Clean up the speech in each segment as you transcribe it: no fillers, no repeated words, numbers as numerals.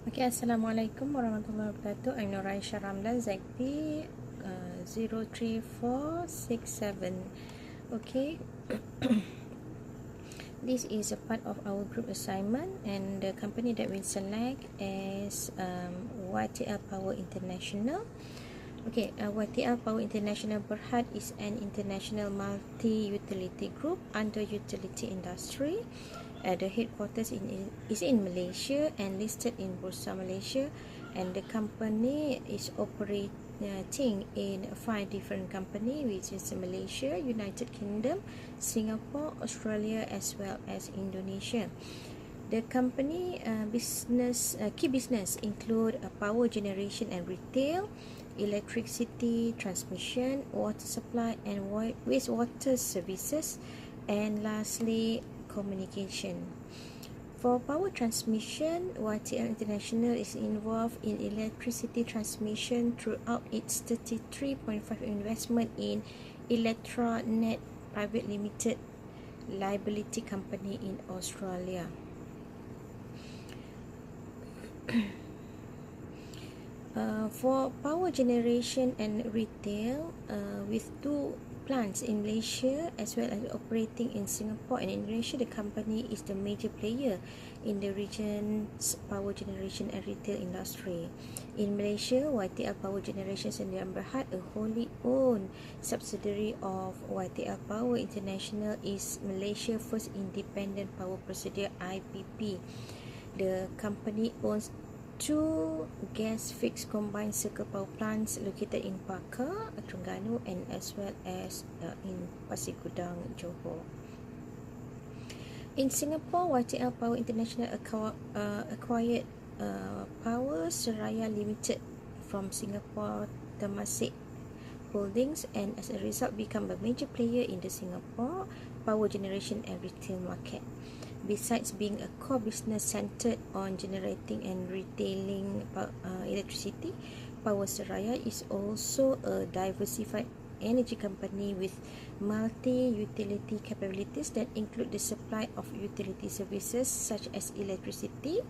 Okay, Assalamualaikum warahmatullahi wabarakatuh. I'm Nur Aisyah Ramlan, ZP 03467. Okay, this is a part of our group assignment, and the company that we select is YTL Power International. Okay, YTL Power International Berhad is an international multi-utility group under utility industry. The headquarters is in Malaysia and listed in Bursa Malaysia, and the company is operating in 5 different companies, which is Malaysia, United Kingdom, Singapore, Australia as well as Indonesia. The company key business include power generation and retail, electricity transmission, water supply and wastewater services, and lastly communication. For power transmission, YTL International is involved in electricity transmission throughout its 33.5 investment in Electranet Private Limited liability company in Australia. For power generation and retail, with two plants in Malaysia as well as operating in Singapore and Indonesia, the company is the major player in the region's power generation and retail industry. In Malaysia, YTL Power Generation Sdn Bhd, a wholly owned subsidiary of YTL Power International, is Malaysia's first independent power procedure (IPP). The company owns two gas fixed combined cycle power plants located in Pakar, Terengganu, and as well as in Pasir Gudang, Johor. In Singapore, YTL Power International acquired Power Seraya Limited from Singapore Temasek Holdings, and as a result become a major player in the Singapore power generation and retail market. Besides being a core business centered on generating and retailing electricity, Power Seraya is also a diversified energy company with multi-utility capabilities that include the supply of utility services such as electricity,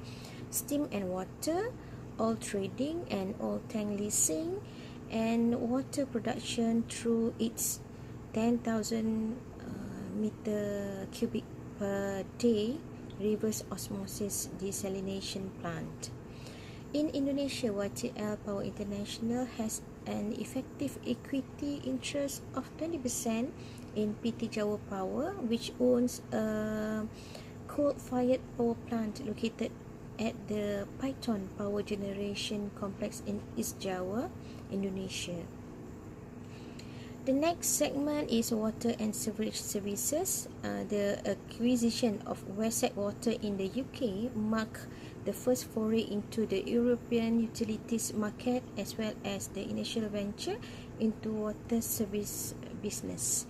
steam and water, oil trading and oil tank leasing, and water production through its 10,000 meter cubic per day reverse osmosis desalination plant. In Indonesia, YTL Power International has an effective equity interest of 20% in PT Jawa Power, which owns a coal-fired power plant located at the Python Power Generation Complex in East Java, Indonesia. The next segment is water and sewerage services. The acquisition of Wessex Water in the UK marked the first foray into the European utilities market as well as the initial venture into water service business.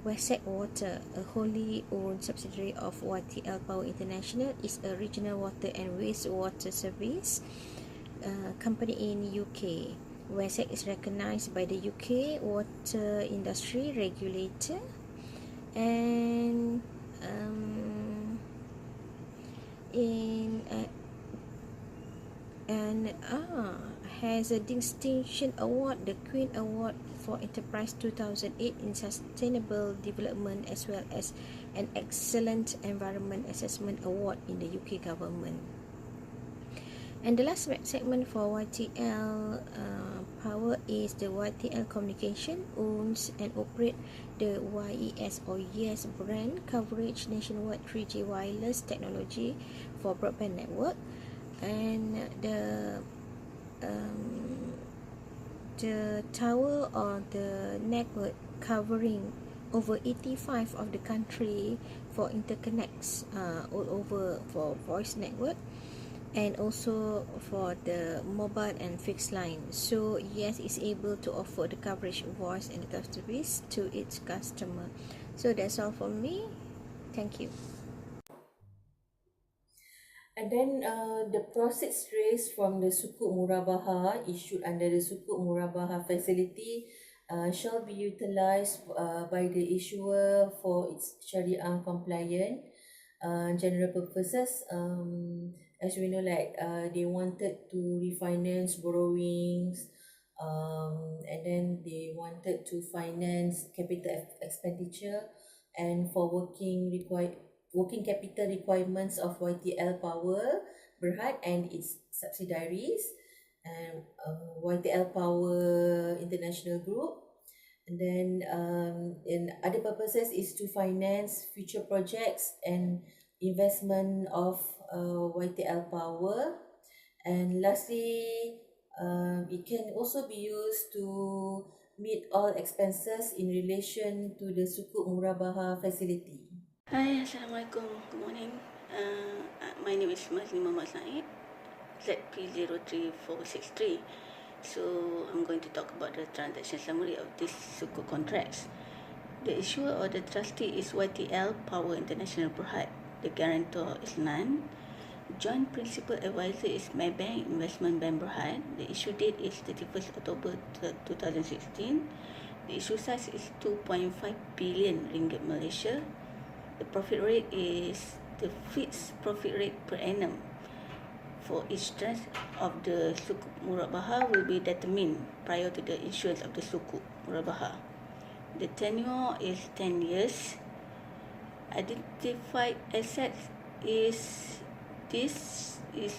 Wessex Water, a wholly owned subsidiary of YTL Power International, is a regional water and wastewater service company in UK. Wessex is recognised by the UK water industry regulator and has a distinction award, the Queen Award for Enterprise 2008 in Sustainable Development, as well as an Excellent Environment Assessment Award in the UK government. And the last segment for YTL Power is the YTL Communication owns and operate the YES or YES brand coverage nationwide 3G wireless technology for broadband network, and the tower or the network covering over 85 of the country for interconnects all over for voice network and also for the mobile and fixed line. So yes, it's able to offer the coverage voice and data service to its customer. So that's all from me. Thank you. And then the proceeds raised from the Sukuk Murabaha issued under the Sukuk Murabaha facility shall be utilized by the issuer for its Sharia compliant general purposes, as we know, like they wanted to refinance borrowings, and then they wanted to finance capital expenditure, and for working capital requirements of YTL Power Berhad and its subsidiaries, and YTL Power International Group. And then in other purposes is to finance future projects and investment of YTL Power. And lastly, it can also be used to meet all expenses in relation to the Sukuk Murabaha facility. Hi, Assalamualaikum. Good morning. My name is Mazli Muhammad Said, ZP03463. So I'm going to talk about the transaction summary of this Sukuk contracts. The issuer or the trustee is YTL Power International Berhad. The guarantor is NAN. Joint principal advisor is Maybank Investment Bank Berhad. The issue date is 31st October 2016. The issue size is 2.5 billion ringgit Malaysia. The profit rate is the fixed profit rate per annum for each tranche of the Sukuk Murabaha will be determined prior to the issuance of the Sukuk Murabaha. The tenure is 10 years. Identified assets is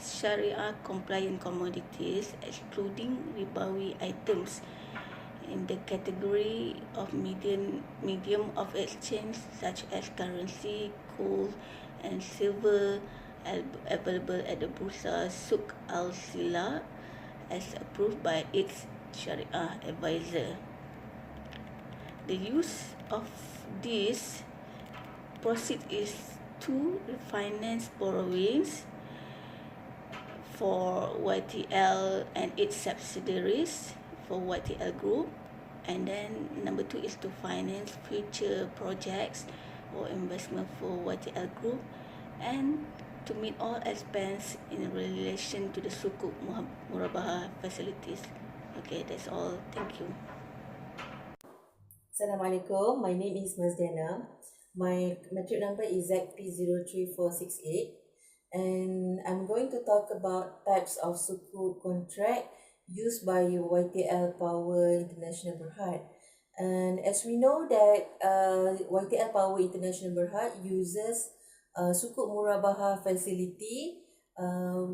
Sharia compliant commodities excluding ribawi items in the category of medium of exchange such as currency, gold and silver available at the Bursa Suk Al Sila as approved by its Sharia advisor. The use of this proceed is to refinance borrowings for YTL and its subsidiaries for YTL Group, and then number 2 is to finance future projects or investment for YTL Group, and to meet all expense in relation to the Sukuk Murabaha facilities. Okay, that's all. Thank you. Assalamualaikum. My name is Mazdiana. My matric number is ZP03468, and I'm going to talk about types of Sukuk contract used by YTL Power International Berhad. And as we know that YTL Power International Berhad uses Sukuk Murabaha facility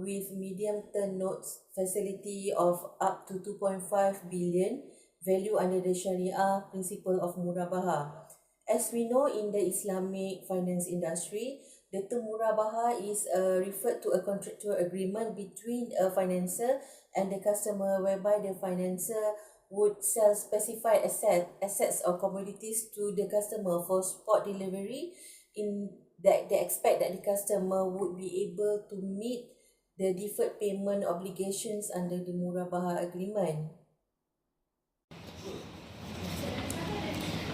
with medium term notes facility of up to 2.5 billion value under the Sharia principle of Murabaha. As we know in the Islamic finance industry, the term Murabaha is referred to a contractual agreement between a financer and the customer, whereby the financer would sell specified assets or commodities to the customer for spot delivery, in that they expect that the customer would be able to meet the deferred payment obligations under the Murabaha agreement.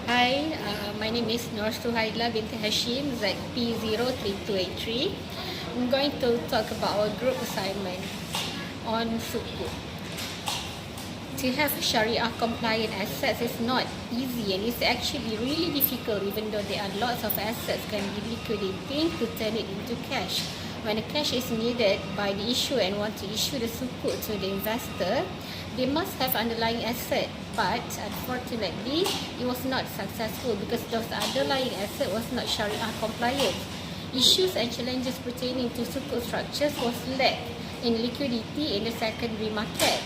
Hi, my name is Nur Suhaila binti Hashim, ZP03283. I'm going to talk about our group assignment on Sukuk. To have Sharia compliant assets is not easy, and it's actually really difficult, even though there are lots of assets can be liquidating to turn it into cash. When the cash is needed by the issuer and want to issue the Sukuk to the investor, they must have underlying asset, but unfortunately it was not successful because those underlying asset was not Sharia compliant. Issues and challenges pertaining to Sukuk structures was lack in liquidity in the secondary market.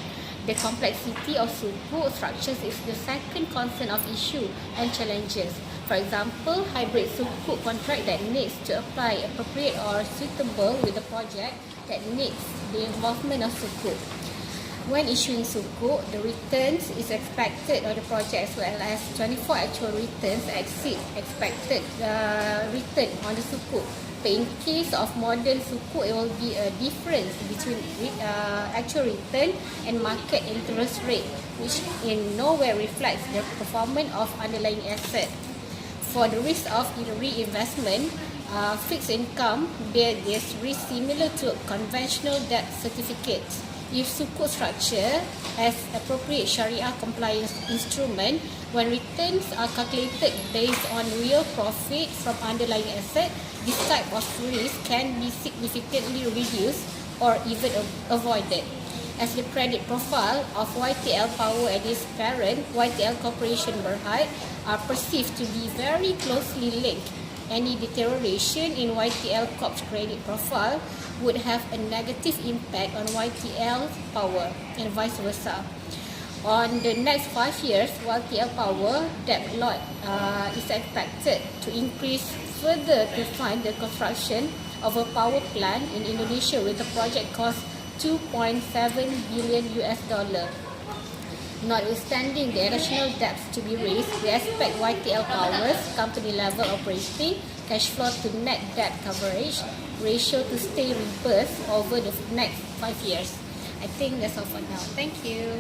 The complexity of Sukuk structures is the second concern of issue and challenges. For example, hybrid Sukuk contract that needs to apply appropriate or suitable with the project that needs the involvement of Sukuk. When issuing Sukuk, the returns is expected on the project as well as 24 actual returns exceed expected return on the Sukuk. But in case of modern Sukuk, it will be a difference between actual return and market interest rate, which in nowhere reflects the performance of underlying asset. For the risk of reinvestment, fixed income bears risk similar to conventional debt certificates. If Sukuk structure has appropriate Sharia compliance instrument, when returns are calculated based on real profit from underlying asset, this type of risk can be significantly reduced or even avoided, as the credit profile of YTL Power and its parent, YTL Corporation Berhad, are perceived to be very closely linked. Any deterioration in YTL Corp's credit profile would have a negative impact on YTL Power and vice versa. On the next 5 years, YTL Power debt load is expected to increase further to fund the construction of a power plant in Indonesia with a project cost $2.7 billion. Notwithstanding the additional debts to be raised, we expect YTL Power's company-level operating cash flow to net debt coverage ratio to stay robust over the next 5 years. I think that's all for now. Thank you.